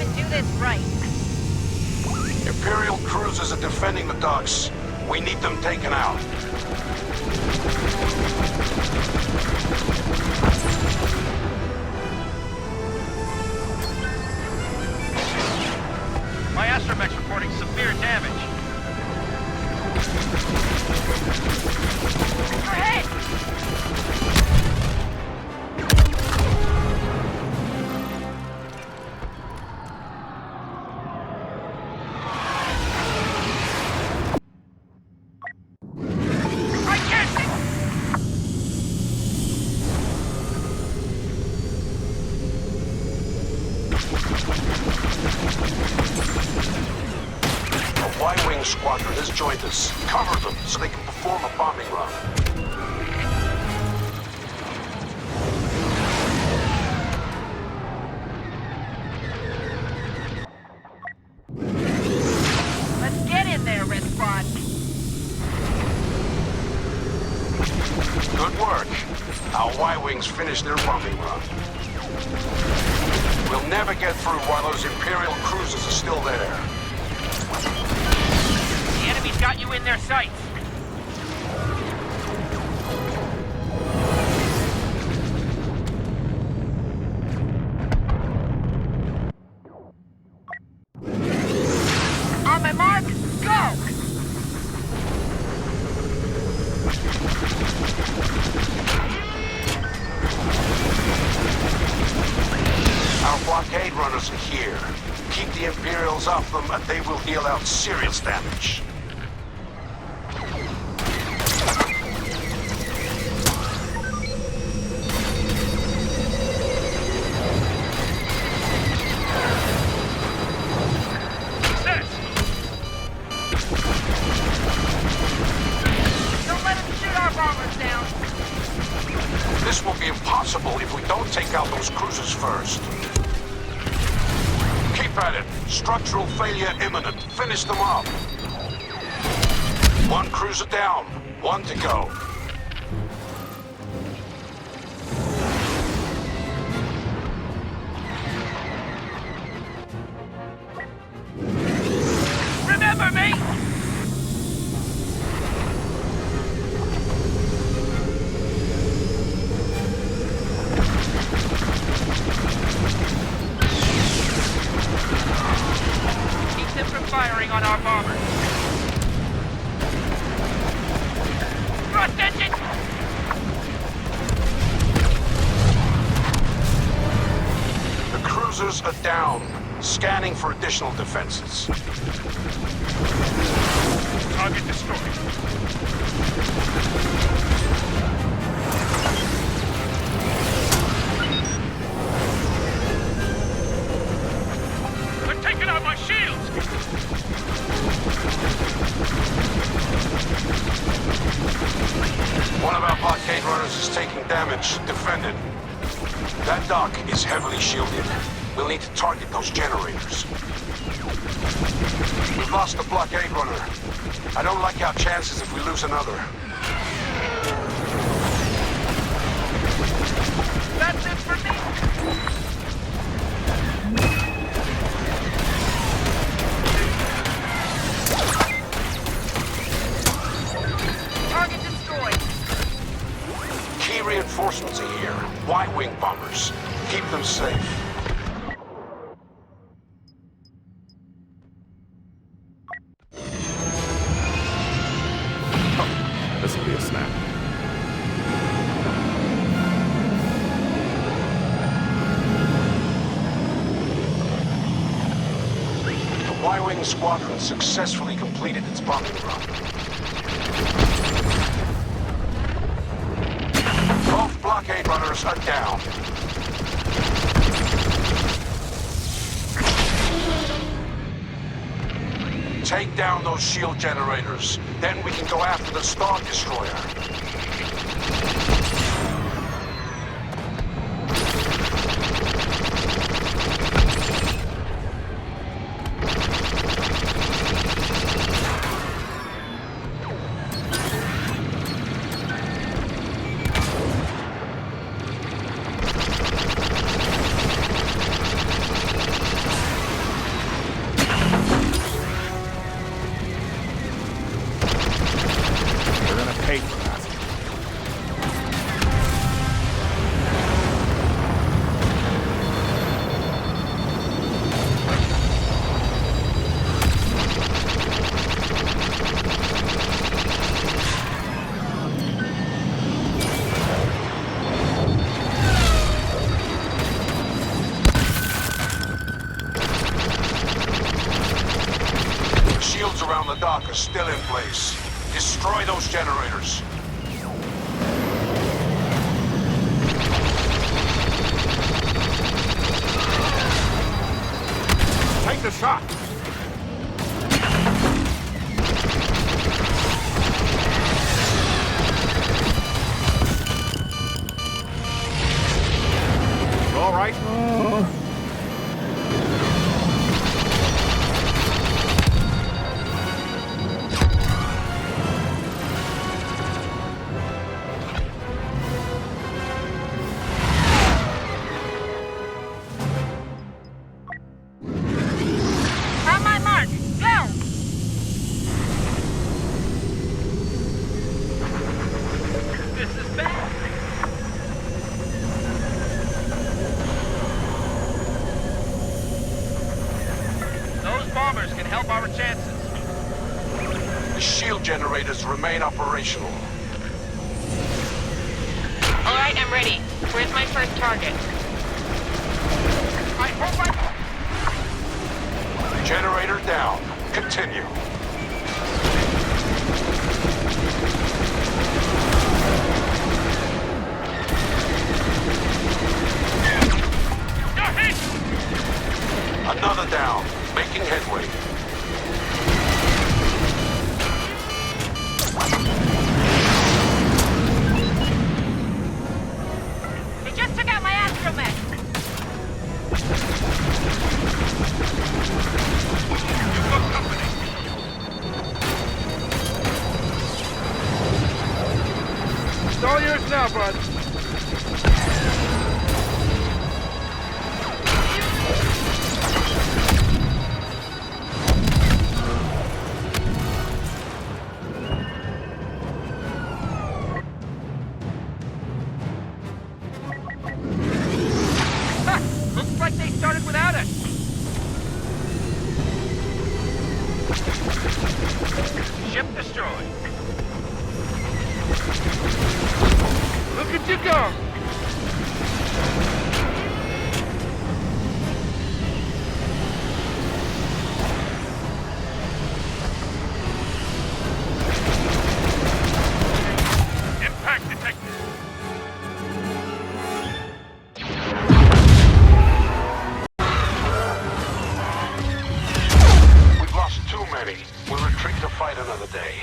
even do this right. Imperial cruisers are defending the docks. We need them taken out. My astromech's reporting severe damage. Ahead! Y-Wing squadron has joined us. Cover them so they can perform a bombing run. Let's get in there, Red Squad. Good work. Our Y-Wings finished their bombing run. We'll never get through while those Imperial cruisers are still there. The enemy's got you in their sights. On my mark, go! Our blockade runners are here. Keep the Imperials off them and they will deal out serious damage. Don't let them shoot our bombers down. This will be impossible if we don't take out those cruisers first. Keep at it. Structural failure imminent. Finish them up. One cruiser down. One to go. Remember me! Keep them from firing on our bombers. Thrust engine! The cruisers are down. Scanning for additional defenses. Target destroyed. They're taking out my shields! One of our blockade runners is taking damage. Defend it. That dock is heavily shielded. We'll need to target those generators. We've lost the blockade runner. I don't like our chances if we lose another. That's it for me. Target destroyed. Key reinforcements are here. Y-Wing bombers. Keep them safe. This'll be a snap. The Y-Wing squadron successfully completed its bombing run. Both blockade runners are down. Take down those shield generators. Then we can go after the Star Destroyer. is still in place. Destroy those generators. Take the shot! All right. On my mark, go! This is bad. Those bombers can help our chances. The shield generators remain operational. All right, I'm ready. Where's my first target? I hope Generator down. Continue. You're hit! Another down. Making headway. They just took out my astromech! You've got company. It's all yours now, bud. Ha! Looks like they started without us. Ship destroyed. Look at you go! Impact detected. We've lost too many. We'll retreat to fight another day.